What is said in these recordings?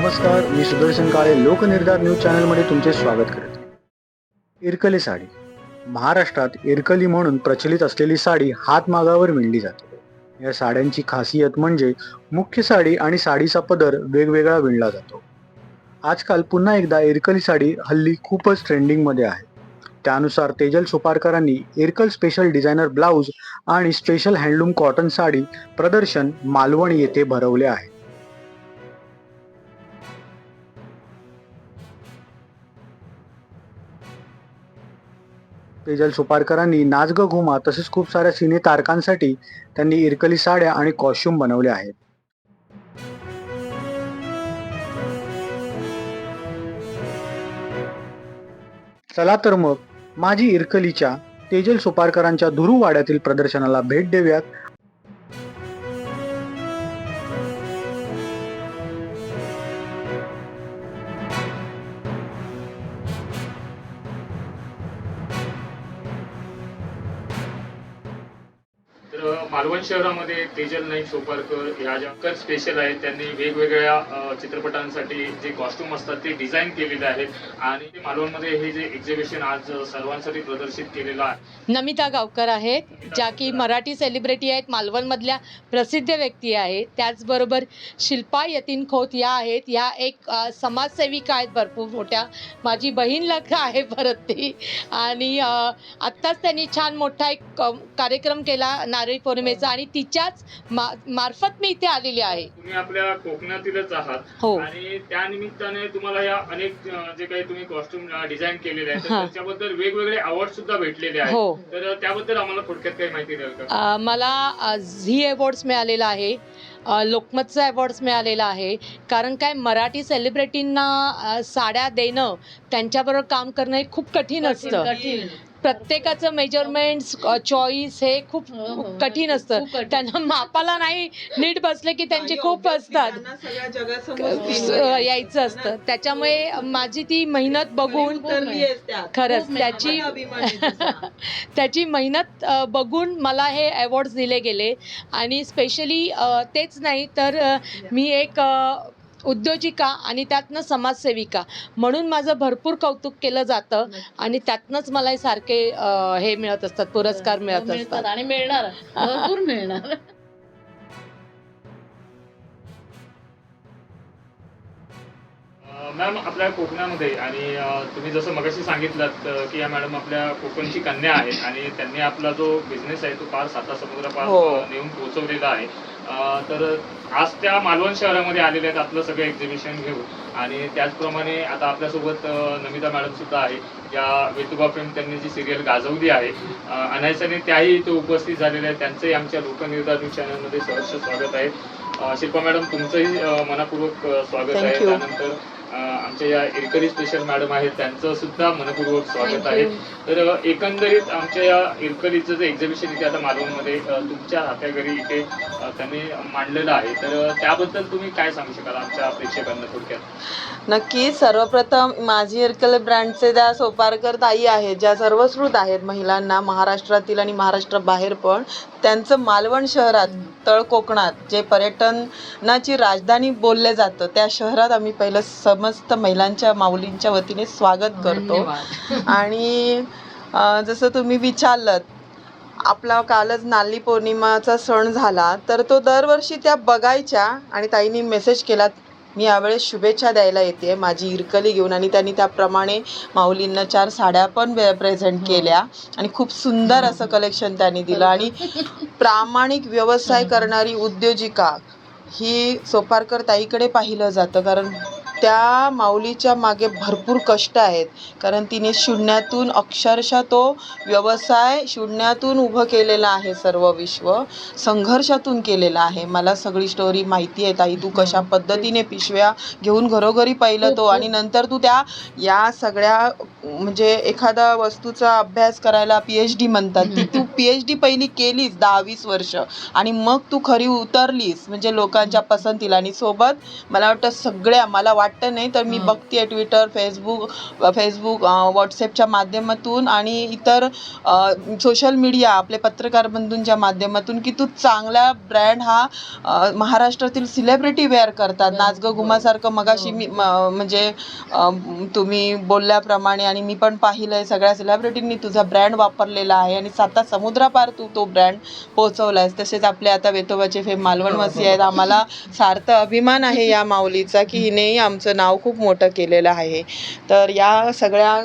नमस्कार, मी सुदर्शन काळे लोकनिर्धार न्यूज चॅनलमध्ये तुमचे स्वागत करते. इरकली साडी महाराष्ट्रात इरकली म्हणून प्रचलित असलेली साडी हातमागावर विणली जाते. या साड्यांची खासियत म्हणजे मुख्य साडी आणि साडीचा पदर वेगवेगळा विणला जातो. आजकाल पुन्हा एकदा इरकली साडी हल्ली खूपच ट्रेंडिंग मध्ये आहे. त्यानुसार तेजल सोपारकरांनी इरकल स्पेशल डिझायनर ब्लाउज आणि स्पेशल हँडलूम कॉटन साडी प्रदर्शन मालवण येथे भरवले आहे. तेजल सुपारकरांनी नाच ग घुमा तसेच खूप साऱ्या सिने तारकांसाठी त्यांनी इरकली साड्या आणि कॉस्ट्युम बनवले आहेत. चला तर मग माझी इरकलीच्या तेजल सुपारकरांच्या धुरू वाड्यातील प्रदर्शनाला भेट देऊयात. तर मालवण शहरामध्ये तेजल नाईक सोपारकर ह्या ज्या स्पेशल आहेत त्यांनी वेगवेगळ्या चित्रपटांसाठी जे कॉस्ट्युम असतात ते डिझाईन केलेले आहेत आणि ते मालवणमध्ये हे जे एक्झिबिशन आज सर्वांसाठी प्रदर्शित केलेलं आहे. नमिता गावकर आहेत, ज्या की मराठी सेलिब्रिटी आहेत, मालवणमधल्या प्रसिद्ध व्यक्ती आहेत. त्याचबरोबर शिल्पा यतीन खोत या आहेत, ह्या एक समाजसेविका आहेत भरपूर मोठ्या. माझी बहीण लग्न आहे परत ती. आणि आत्ताच त्यांनी छान मोठा एक कार्यक्रम केला नारळी पौर्णिमेचा आणि तिच्याच मार्फत मी इथे आलेली आहे. तुम्ही आपल्या कोकणातीलच आहात. हो. आणि त्या निमित्ताने तुम्हाला या अनेक जे काही तुम्ही कॉस्ट्युम डिझाईन केलेले आहेत त्याच्याबद्दल वेगवेगळे अवॉर्ड सुद्धा भेटलेले आहेत. हो. तर त्याबद्दल आम्हाला थोडक्यात काही माहिती द्याल का? मला झी अवॉर्ड्स मिळालेला आहे, लोकमतचा अवॉर्ड्स मिळालेला आहे. कारण काय, मराठी सेलिब्रिटींना साड्या देणं, त्यांच्याबरोबर काम करणं हे खूप कठीण असतं. प्रत्येकाचं मेजरमेंट्स चॉईस हे खूप कठीण असतं. त्यांना मापाला नाही नीट बसले की त्यांचे खूप असतात, यायचं असतं. त्याच्यामुळे माझी ती मेहनत बघून खरंच त्याची मेहनत बघून मला हे अवॉर्ड्स दिले गेले. आणि स्पेशली तेच नाही तर मी एक उद्योजिका आणि त्यातनं समाजसेविका म्हणून माझं भरपूर कौतुक केलं जातं आणि त्यातनंच मला हे सारखे हे मिळत असतात, पुरस्कार मिळत असतात आणि मिळणार, भरपूर मिळणार. मॅम, आपल्या कोकणामध्ये आणि तुम्ही जसं मगाशी सांगितलं की या मॅडम आपल्या कोकणची कन्या आहेत आणि त्यांनी आपला जो बिझनेस आहे तो पार साता समुद्र पार नेऊन पोहोचवलेला आहे. तर आज त्या मालवण शहरामध्ये आलेल्या आहेत आपलं सगळं एक्झिबिशन घेऊन. आणि त्याचप्रमाणे आता आपल्यासोबत नमिता मॅडम सुद्धा आहे, ज्या वेतुबा प्रेम त्यांनी जी सिरियल गाजवली आहे अनायसाने, त्याही इथे उपस्थित झालेल्या आहेत. त्यांचंही आमच्या लोकनिर्धार न्यूज चॅनलमध्ये सहर्ष स्वागत आहे. शिल्पा मॅडम, तुमचंही मनपूर्वक स्वागत आहे. त्यानंतर आमच्या या इरकली स्पेशल मॅडम आहेत, त्यांचं सुद्धा मनपूर्वक स्वागत आहे. तर एकंदरीत आमच्या या इरकलीचं जे एक्झिबिशन इथे आता मालवणमध्ये तुमच्या हात्याघरी इथे त्यांनी मांडलेलं आहे, तर त्याबद्दल तुम्ही काय सांगू शकाल आमच्या प्रेक्षकांना थोडक्यात? नक्की. सर्वप्रथम माझी इरकल ब्रँडचे ज्या सोपारकर ताई आहेत, ज्या सर्वश्रुत आहेत महिलांना महाराष्ट्रातील आणि महाराष्ट्राबाहेर पण, त्यांचं मालवण शहरात तळ कोकणात जे पर्यटनाची राजधानी बोलले जातं त्या शहरात आम्ही पहिलं समस्त महिलांच्या माऊलींच्या वतीने स्वागत करतो. आणि जसं तुम्ही विचारलं, आपला कालच नारळी पौर्णिमाचा सण झाला, तर तो दरवर्षी त्या बघायच्या आणि ताईंनी मेसेज केला, मी यावेळेस शुभेच्छा द्यायला येते माझी इरकली घेऊन. आणि त्यांनी त्याप्रमाणे माऊलींना 4 साड्या पण प्रेझेंट केल्या आणि खूप सुंदर असं कलेक्शन त्यांनी दिलं. आणि प्रामाणिक व्यवसाय करणारी उद्योजिका ही सोपारकर ताईकडे पाहिलं जातं, कारण त्या माऊलीच्या मागे भरपूर कष्ट आहेत. कारण तिने शून्यातून अक्षरशः तो व्यवसाय शून्यातून उभं केलेला आहे, सर्व विश्व संघर्षातून केलेला आहे. मला सगळी स्टोरी माहिती आहे ताई, तू कशा पद्धतीने पिशव्या घेऊन घरोघरी पाहिलं तो, आणि नंतर तू त्या या सगळ्या म्हणजे एखादा वस्तूचा अभ्यास करायला PhD म्हणतात, ती तू PhD पहिली केलीस 10-20 वर्ष आणि मग तू खरी उतरलीस म्हणजे लोकांच्या पसंतीला. आणि सोबत मला वाटतं मला वाटतं नाही, तर मी बघते ट्विटर, फेसबुक व्हॉट्सॲपच्या माध्यमातून आणि इतर सोशल मीडिया आपले पत्रकार बंधूंच्या माध्यमातून की तू चांगला ब्रँड हा महाराष्ट्रातील सेलिब्रिटी वेअर करतात. नाच गं घुमासारखं मगाशी मी म्हणजे तुम्ही बोलल्याप्रमाणे आणि मी पण पाहिलंय सगळ्या सेलिब्रिटींनी तुझा ब्रँड वापरलेला आहे आणि 7 समुद्रापार तू तो ब्रँड पोहोचवलायस. तसेच आपले आता वेतोबाचे फेम मालवणवासी आहेत. आम्हाला सार्थ अभिमान आहे या माऊलीचा की हिनेही आमचं नाव खूप मोठं केलेलं आहे. तर या सगळ्या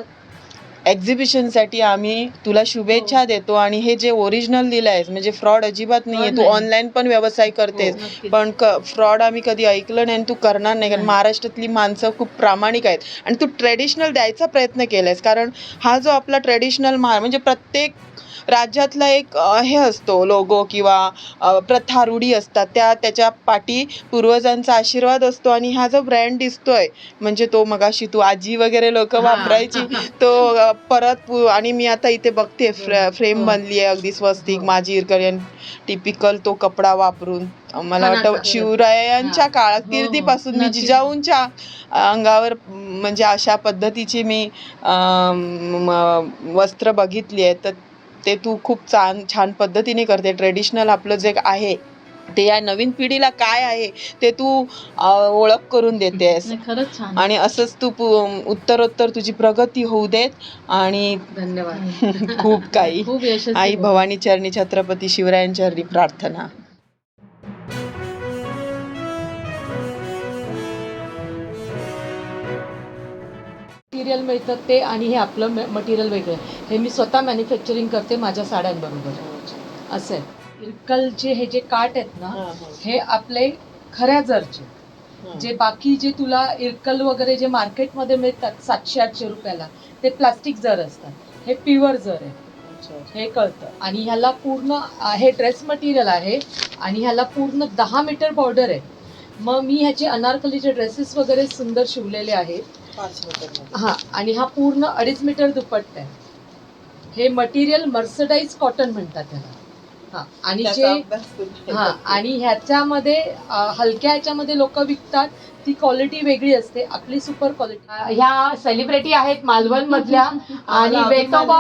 एक्झिबिशनसाठी आम्ही तुला शुभेच्छा देतो आणि हे जे ओरिजिनल दिलं आहेस म्हणजे फ्रॉड अजिबात नाही आहे. तू ऑनलाईन पण व्यवसाय करतेस पण फ्रॉड आम्ही कधी ऐकलं नाही आणि तू करणार नाही, कारण महाराष्ट्रातली माणसं खूप प्रामाणिक आहेत आणि तू ट्रेडिशनल द्यायचा प्रयत्न केलायस. कारण हा जो आपला ट्रेडिशनल म्हणजे प्रत्येक राज्यातला एक हे असतो लोगो किंवा प्रथा रूढी असतात, त्याच्या पाठी पूर्वजांचा आशीर्वाद असतो आणि हा जो ब्रँड दिसतोय म्हणजे तो मगाशी तू आजी वगैरे लोक वापरायची तो परत आणि मी आता इथे बघते फ्रेम बनली आहे अगदी स्वस्तिक माझी इरकलियन टिपिकल तो कपडा वापरून. मला वाटतं शिवरायांच्या काळात कीर्तीपासून मी जिजाऊंच्या अंगावर म्हणजे अशा पद्धतीची मी वस्त्र बघितली आहे. तर ते तू खूप छान पद्धतीने करते. ट्रेडिशनल आपलं जे आहे ते या नवीन पिढीला काय आहे ते तू ओळख करून देतेस आणि असंच तू उत्तरोत्तर तुझी प्रगती होऊ देत आणि धन्यवाद. खूप काही खूप यशस्वी आई भवानी चरणी छत्रपती शिवरायांच्या चरणी प्रार्थना. मटेरियल मिळतं ते आणि हे आपलं मटेरियल वेगळं. हे मी स्वतः मॅन्युफॅक्चरिंग करते माझ्या साड्यांबरोबर. असं आहे. इरकलचे हे जे काठ आहेत ना हे आपले खऱ्या जरचे, जे बाकी जे तुला इरकल वगैरे जे मार्केटमध्ये मिळतात 700-800 रुपयाला ते प्लास्टिक जर असतात. हे प्युअर जर आहे हे कळतं. आणि ह्याला पूर्ण हे ड्रेस मटेरियल आहे आणि ह्याला पूर्ण 10 मीटर बॉर्डर आहे. मग मी ह्याचे अनारकलीचे ड्रेसेस वगैरे सुंदर शिवलेले आहेत. हां, आणि हा पूर्ण 2.5 मीटर दुपट्टा आहे. हे मटेरियल मर्सडाईज कॉटन म्हणतात त्याला. हां, आणि आणि ह्याच्यामध्ये हलक्या ह्याच्यामध्ये लोक विकतात ती क्वालिटी वेगळी असते. आपली सुपर क्वालिटी. ह्या सेलिब्रिटी आहेत मालवण मधल्या आणि वेतोबा.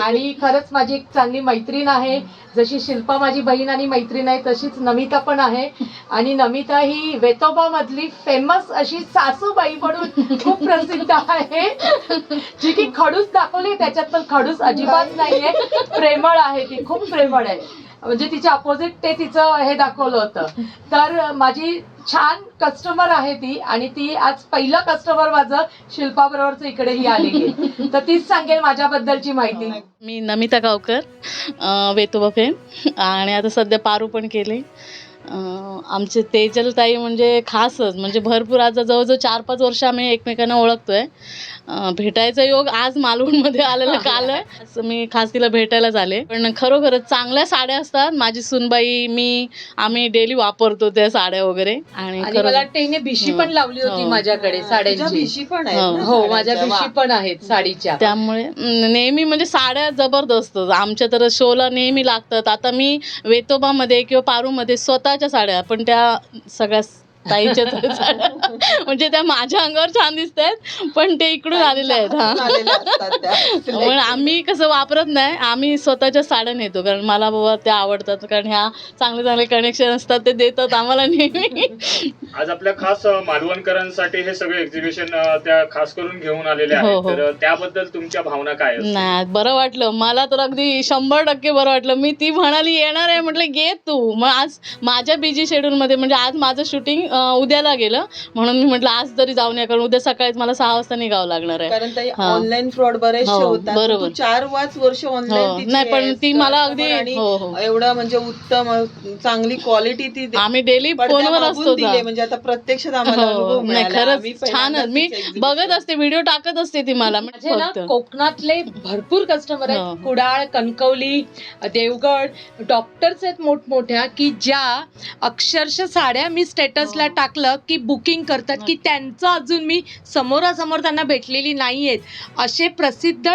आणि खरंच माझी एक चांगली मैत्रीण आहे. जशी शिल्पा माझी बहीण आणि मैत्रीण आहे तशीच नमिता पण आहे. आणि नमिता ही वेतोबा मधली फेमस अशी सासूबाई म्हणून खूप प्रसिद्ध आहे, जी की खडूस दाखवली त्याच्यात पण खडूस अजिबात नाहीये. प्रेमळ आहे ती, खूप प्रेमळ आहे. म्हणजे तिच्या अपोजिट ते तिचं हे दाखवलं होतं. तर माझी छान कस्टमर आहे ती आणि ती आज पहिलं कस्टमर माझं शिल्पा बरोबरच इकडे ही आलेली. तर तीच सांगेल माझ्याबद्दलची माहिती. मी नमिता गावकर, वेतोबा फेम आणि आता सध्या पारू पण केले. आमचे तेजलताई म्हणजे खासच म्हणजे भरपूर आता जवळजवळ 4-5 वर्ष आम्ही एकमेकांना ओळखतोय. भेटायचा योग आज मालवणमध्ये आलेला काल आहे. असं मी खास तिला भेटायलाच आले. पण खरोखरच चांगल्या साड्या असतात. माझी सुनबाई मी आम्ही डेली वापरतो त्या साड्या वगैरे. आणि मला वाटतं हिने भिशी पण लावली होती माझ्याकडे साड्यांची. भिशी पण आहे हो, माझ्या भिशी पण आहेत साडीच्या. त्यामुळे नेहमी म्हणजे साड्या जबरदस्त आमच्या तर शोला नेहमी लागतात. आता मी वेतोबामध्ये किंवा पारूमध्ये स्वतःच्या साड्या पण त्या सगळ्या ताईच्या साड्या म्हणजे त्या माझ्या अंगावर छान दिसत आहेत पण ते इकडून आलेले आहेत. पण आम्ही कसं वापरत नाही, आम्ही स्वतःच्या साड्या नेतो कारण मला बाबा त्या आवडतात. कारण ह्या चांगले चांगले कनेक्शन असतात ते देतात आम्हाला नेहमी. आज आपल्या खास मालवणकरांसाठी हे सगळे एक्झिबिशन त्या खास करून घेऊन आलेले आहेत. तर त्याबद्दल तुमच्या भावना काय असतील? नाही, बरं वाटलं मला तर अगदी 100% बरं वाटलं. मी ती म्हणाली येणार आहे म्हटलं घे तू. मग आज माझ्या बिझी शेड्यूलमध्ये म्हणजे आज माझं शूटिंग उद्याला गेलं म्हणून मी म्हटलं आज तरी जाऊन या कारण उद्या सकाळीच मला 6 वाजता निघावं लागणार आहे. कारण ऑनलाईन फ्रॉड बरेचसे होतात. बरोबर. 4-5 वर्ष ऑनलाईन नाही पण ती मला अगदी एवढं म्हणजे उत्तम चांगली क्वालिटी ती आम्ही डेली फोनवर असतो म्हणजे आता प्रत्यक्षात आम्हाला अनुभव नाही मिळाला. खरंच छान. मी बघत असते व्हिडिओ टाकत असते ती मला. म्हणजे ना कोकणातले भरपूर कस्टमर आहेत. कुडाळ, कणकवली, देवगड डॉक्टर्स आहेत मोठमोठ्या की ज्या अक्षरशः साड्या मी स्टेटसला स्टेटसला टाकलं की बुकिंग करतात की त्यांचं अजून मी समोरासमोर त्यांना भेटलेली नाही आहेत. असे प्रसिद्ध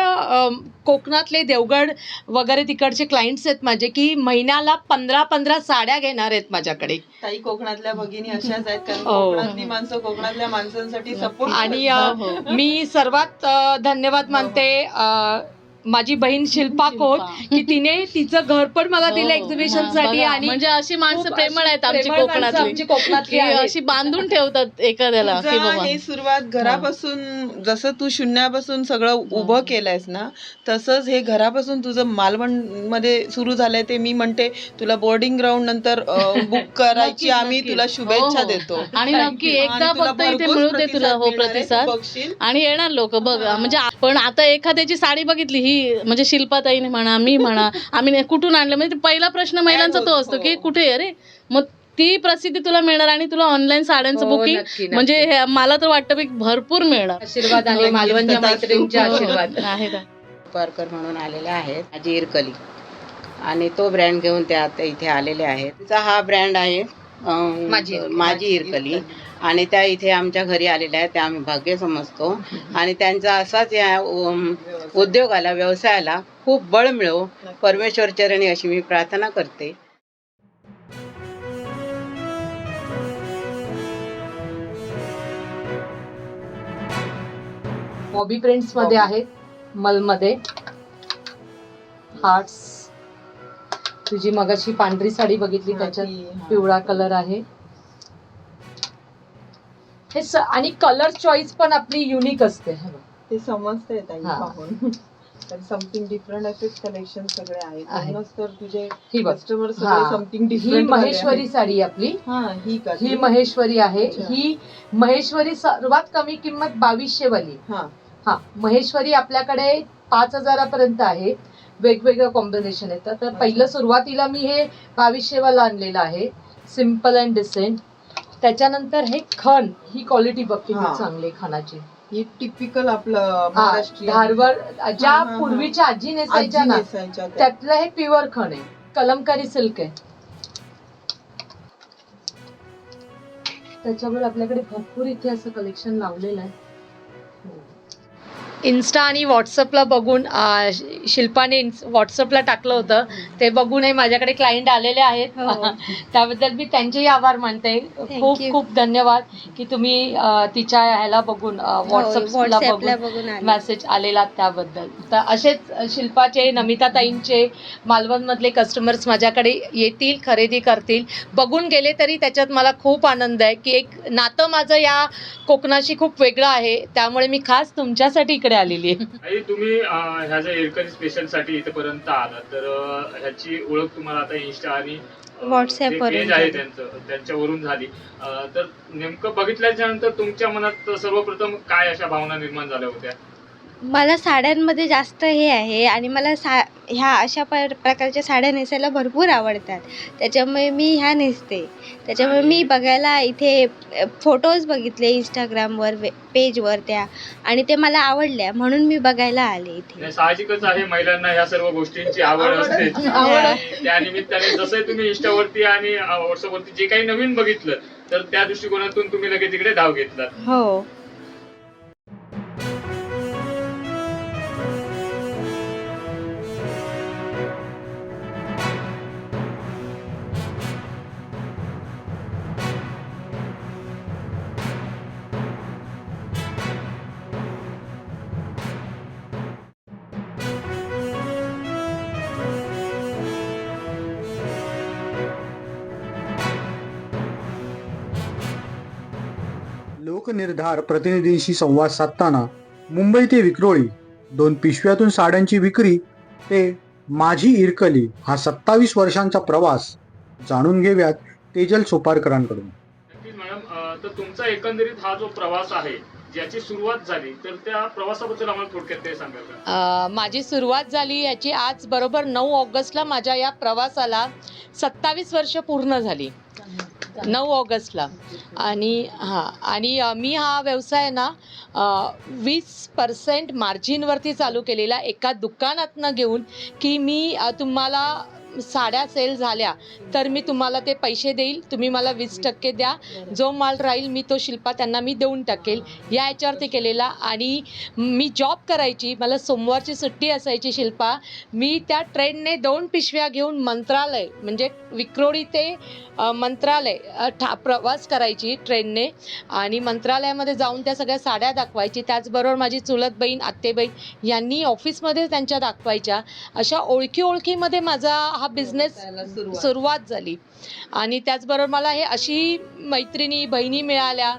कोकणातले देवगड वगैरे तिकडचे क्लायंट्स आहेत माझे की महिन्याला 15 साड्या घेणार आहेत माझ्याकडे. ताई कोकणातल्या भगिनी अशाच आहेत कारण हो. कोकणातली माणसं कोकणातल्या माणसांसाठी सपोर्ट आणि मी सर्वात धन्यवाद मानते माझी बहीण शिल्पा खोत की तिने तिचं घर पण मला दिलं एक्झिबिशन साठी. आणि म्हणजे अशी माणसं खूप प्रेमळ आहेत अशी आमची प्रेमळ माणसं आमची कोकणातली कोकणातली की आहेत. अशी बांधून ठेवतात एखाद्याला की बाबा हे सुरुवात घरापासून जसं तू शून्यापासून सगळं उभं केलंयस ना तसंच हे घरापासून तुझं मालवण मध्ये सुरू झालंय. ते मी म्हणते तुला बोर्डिंग ग्राउंड नंतर बुक करायची आम्ही तुला शुभेच्छा हो. देतो. आणि नक्की एकदा आणि तुला फक्त इथे भरघोस मिळू दे तुला हो मिळणार आहे, प्रतिसाद तू बघशील. आणि येणार लोक बघ. म्हणजे पण आता एखाद्याची साडी बघितली ही म्हणजे शिल्पाताईने म्हणा मी म्हणा आम्ही कुठून आणलं म्हणजे पहिला प्रश्न महिलांचा तो असतो की कुठे आहे रे. मग ती प्रसिद्धी तुला मिळणार आणि तुला ऑनलाईन साड्यांचं हो, बुकिंग नक्की, नक्की. म्हणजे मला तर वाटतं की भरपूर मिळणार आशीर्वाद आहे मालवणच्या मैत्रिणींचे आशीर्वाद आहे का. पारकर म्हणून आलेले आहेत माझी इरकली आणि तो ब्रँड घेऊन ते आता इथे आलेले आहेत. तिचा हा ब्रँड आहे माझी इरकली आणि त्या इथे आमच्या घरी आलेल्या आहेत. त्या आम्ही भाग्य समजतो आणि त्यांचा असाच या उद्योगाला व्यवसायाला खूप बळ मिळो परमेश्वर चरणी अशी मी प्रार्थना करते. बॉबी प्रिंट्स मध्ये आहेत मलमध्ये हार्ट्स. तुझी मगाशी पांढरी साडी बघितली त्याच्यात पिवळा कलर आहे हे आणि कलर चॉईस पण आपली युनिक असते. ते समजतंय ताई हा. पाहून तर समथिंग डिफरंट असेच कलेक्शन सगळे आहेत. आहे. म्हणूनच तर तुझे ही बघ. कस्टमर हा. सगळे समथिंग ही डिफरंट महेश्वरी साडी आपली ही का ही महेश्वरी आहे. अच्छा. ही महेश्वरी सर्वात कमी किंमत 2200 वाली. हा हा महेश्वरी आपल्याकडे 5000 पर्यंत आहे. वेगवेगळं कॉम्बिनेशन येतं. तर पहिलं सुरुवातीला मी हे 2200 वाला आणलेलं आहे सिम्पल अँड डिसेंट. त्याच्यानंतर हे खण ही क्वालिटी बघ किती हा. चांगली आहे खणाची. ही टिपिकल आपलं हा, महाराष्ट्रीयन धारवाड ज्या हा, हा. पूर्वीच्या आजी नेसायच्या आजी ना नेसायच्या त्या. त्यातलं हे प्युअर खण आहे. कलमकारी सिल्क आहे. त्याच्यावर आपल्याकडे भरपूर इथे असं कलेक्शन लावलेलं आहे. इन्स्टा आणि व्हॉट्सअपला बघून शिल्पाने व्हॉट्सअपला टाकलं होतं ते बघूनही माझ्याकडे क्लायंट आलेले आहेत. त्याबद्दल मी त्यांचेही आभार मानते. खूप खूप धन्यवाद की तुम्ही तिच्या ह्याला बघून व्हॉट्सअपला बघून मेसेज आलेला त्याबद्दल. तर असेच शिल्पाचे नमिताताईंचे मालवणमधले कस्टमर्स माझ्याकडे येतील खरेदी करतील. बघून गेले तरी त्याच्यात मला खूप आनंद आहे की एक नातं माझं या कोकणाशी खूप वेगळं आहे. त्यामुळे मी खास तुमच्यासाठी इकडे आलेली आहे. आणि तुम्ही ह्या ज्या इरकली स्पेशल साठी इथपर्यंत आला तर ह्याची ओळख तुम्हाला आता इन्स्टा आणि WhatsApp वरून पेज आहे त्यांच्यावरून झाली. तर नेमकं बघितल्याच्या नंतर तुमच्या मनात सर्वप्रथम काय अशा भावना निर्माण झाल्या होत्या? मला साड्यांमध्ये जास्त हे आहे आणि मला ह्या अशा प्रकारच्या साड्या नेसायला भरपूर आवडतात. त्याच्यामुळे मी ह्या नेसते. त्याच्यामुळे मी बघायला इथे फोटोज बघितले इंस्टाग्रामवर पेजवर त्या आणि ते मला आवडल्या म्हणून मी बघायला आले इथे. नाही, साहजिकच आहे महिलांना ह्या सर्व गोष्टींची आवड असते. आणि त्या निमित्ताने जसं तुम्ही इंस्टावरती आणि व्हॉट्सअपवरती जे काही नवीन बघितलं तर त्या दृष्टिकोनातून तुम्ही लगेच इकडे धाव घेतला. हो. लोकनिर्धार प्रतिनिधींशी संवाद साधताना मुंबई ते विक्रोळी 2 पिशव्यातून साड्यांची विक्री ते माझी इरकली हा 27 वर्षांचा प्रवास जाणून घेऊयात तेजल सोपारकरांकडून. नक्कीच मॅडम. तर तुमचा एकंदरीत हा जो प्रवास आहे ज्याची सुरुवात झाली तर त्या प्रवासाबद्दल आम्हाला थोडक्यात ते सांगाल का? माझी सुरुवात झाली याची आज बरोबर 9 ऑगस्टला माझ्या या प्रवासाला 27 वर्ष पूर्ण झाली. 9 ऑगस्टला. आणि मी हा व्यवसाय ना 20% मार्जिनवरती चालू केलेला एका दुकानातनं घेऊन की मी तुम्हाला साड्या सेल झाल्या तर मी तुम्हाला ते पैसे देईल, तुम्ही मला 20% द्या, जो माल राहील मी तो शिल्पा त्यांना मी देऊन टाकेल, या याच्यावरती केलेला. आणि मी जॉब करायची, मला सोमवारची सुट्टी असायची शिल्पा. मी त्या ट्रेनने 2 पिशव्या घेऊन मंत्रालय म्हणजे विक्रोळी ते मंत्रालय प्रवास करायची ट्रेनने आणि मंत्रालयामध्ये जाऊन त्या सगळ्या साड्या दाखवायची. त्याचबरोबर माझी चुलत बहीण, आत्तेबहीण यांनी ऑफिसमध्ये त्यांच्या दाखवायच्या. अशा ओळखीमध्ये माझा हा बिझनेस सुरुवात झाली. आणि त्याचबरोबर मला हे अशी मैत्रिणी बहिणी मिळाल्या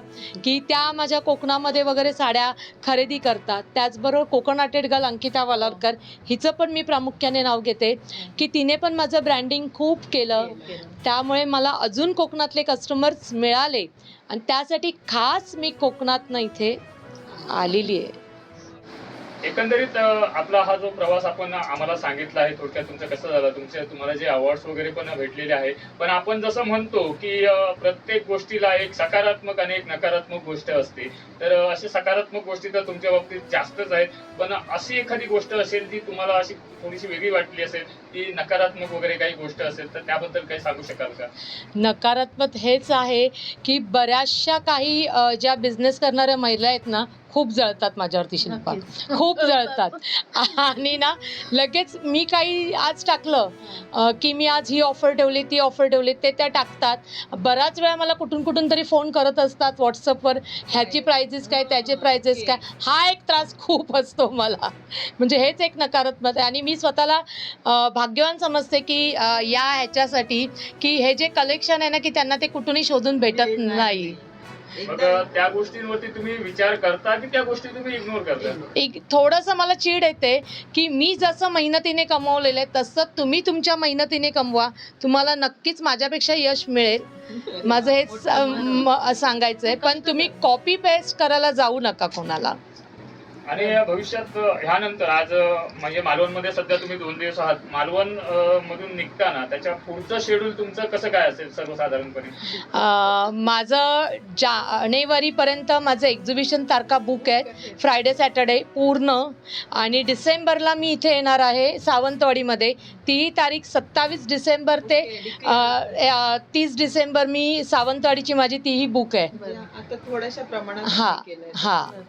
की त्या माझ्या कोकणामध्ये वगैरे साड्या खरेदी करतात. त्याचबरोबर कोकणाटेड गर्ल अंकिता वालारकर हिचं पण मी प्रामुख्याने नाव घेते की तिने पण माझं ब्रँडिंग खूप केलं. त्यामुळे मला अजून कोकणातले कस्टमर्स मिळाले आणि त्यासाठी खास मी कोकणातनं इथे आलेली आहे. एकंदरीत आपला हा जो प्रवास आपण आम्हाला सांगितला आहे, थोडक्यात तुमचं कसं झालं, तुम्हाला जे अवॉर्ड्स वगैरे पण भेटलेले आहे. पण आपण जसं म्हणतो की प्रत्येक गोष्टीला एक सकारात्मक आणि एक नकारात्मक गोष्ट असते. तर अशी सकारात्मक गोष्टी तर तुमच्या बाबतीत जास्तच आहेत, पण अशी एखादी गोष्ट असेल जी तुम्हाला अशी थोडीशी वेगळी वाटली असेल, ती नकारात्मक वगैरे काही गोष्ट असेल तर त्याबद्दल काही सांगू शकाल का? नकारात्मक हेच आहे की बऱ्याचशा काही ज्या बिझनेस करणाऱ्या महिला आहेत ना, खूप जळतात माझ्यावरती शिल्पा, खूप जळतात. आणि ना लगेच मी काही आज टाकलं की मी आज ही ऑफर ठेवली, ती ऑफर ठेवली, ते त्या टाकतात. बराच वेळा मला कुठून तरी फोन करत असतात व्हॉट्सअपवर, ह्याची प्राइजेस काय, त्याचे प्राइजेस काय. हा एक त्रास खूप असतो मला, म्हणजे हेच एक नकारात्मक आहे. आणि मी स्वतःला भाग्यवान समजते की या ह्याच्यासाठी की हे जे कलेक्शन आहे ना की त्यांना ते कुठूनही शोधून भेटत नाही. मग त्या गोष्टींवरती तुम्ही विचार करता की त्या गोष्टी तुम्ही इग्नोर करता? एक थोडंसं मला चीड येते की मी जसं मेहनतीने कमवलेलं आहे तसं तुम्ही तुमच्या मेहनतीने कमवा, तुम्हाला नक्कीच माझ्यापेक्षा यश मिळेल. माझं हेच सांगायचं आहे. पण तुम्ही कॉपी पेस्ट करायला जाऊ नका कोणाला. आणि भविष्यात ह्यानंतर आज म्हणजे मालवणमध्ये सध्या तुम्ही 2 दिवस आहात, मालवण मधून निघताना त्याच्या पुढचं शेड्यूल तुमचं कसं काय असेल सर्वसाधारणपणे? माझं जानेवारीपर्यंत माझं एक्झिबिशन तारखा बुक आहेत, फ्रायडे सॅटर्डे पूर्ण. आणि डिसेंबरला मी इथे येणार आहे सावंतवाडीमध्ये. ती तारीख 27 डिसेंबर ते 30 डिसेंबर मी सावंतवाडीची माझी तीही बुक आहे. आता थोड्याशा प्रमाणात हां हां.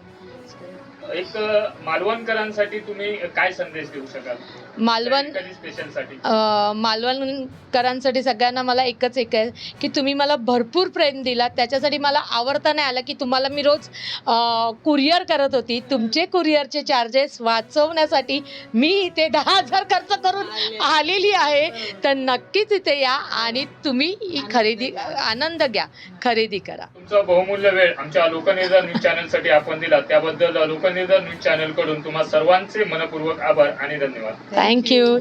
एक मालवणकरांसाठी तुम्ही काय संदेश देऊ शकाल स्पेशलसाठी? मालवणकरांसाठी सगळ्यांना मला एकच आहे की तुम्ही मला भरपूर प्रेम दिलात, त्याच्यासाठी मला आवडता नाही आलं की तुम्हाला मी रोज कुरिअर करत होती. तुमचे कुरिअरचे चार्जेस वाचवण्यासाठी मी इथे 10,000 खर्च करून आलेली आहे. तर नक्कीच इथे या आणि तुम्ही ही खरेदी आनंद घ्या, खरेदी करा. तुमचा बहुमूल्य वेळ आमच्या लोकनिर्धार न्यूज चॅनलसाठी आपण दिला, त्याबद्दल लोकनिर्धार न्यूज चॅनल कडून तुम्हा सर्वांचे मनपूर्वक आभार आणि धन्यवाद. थँक्यू.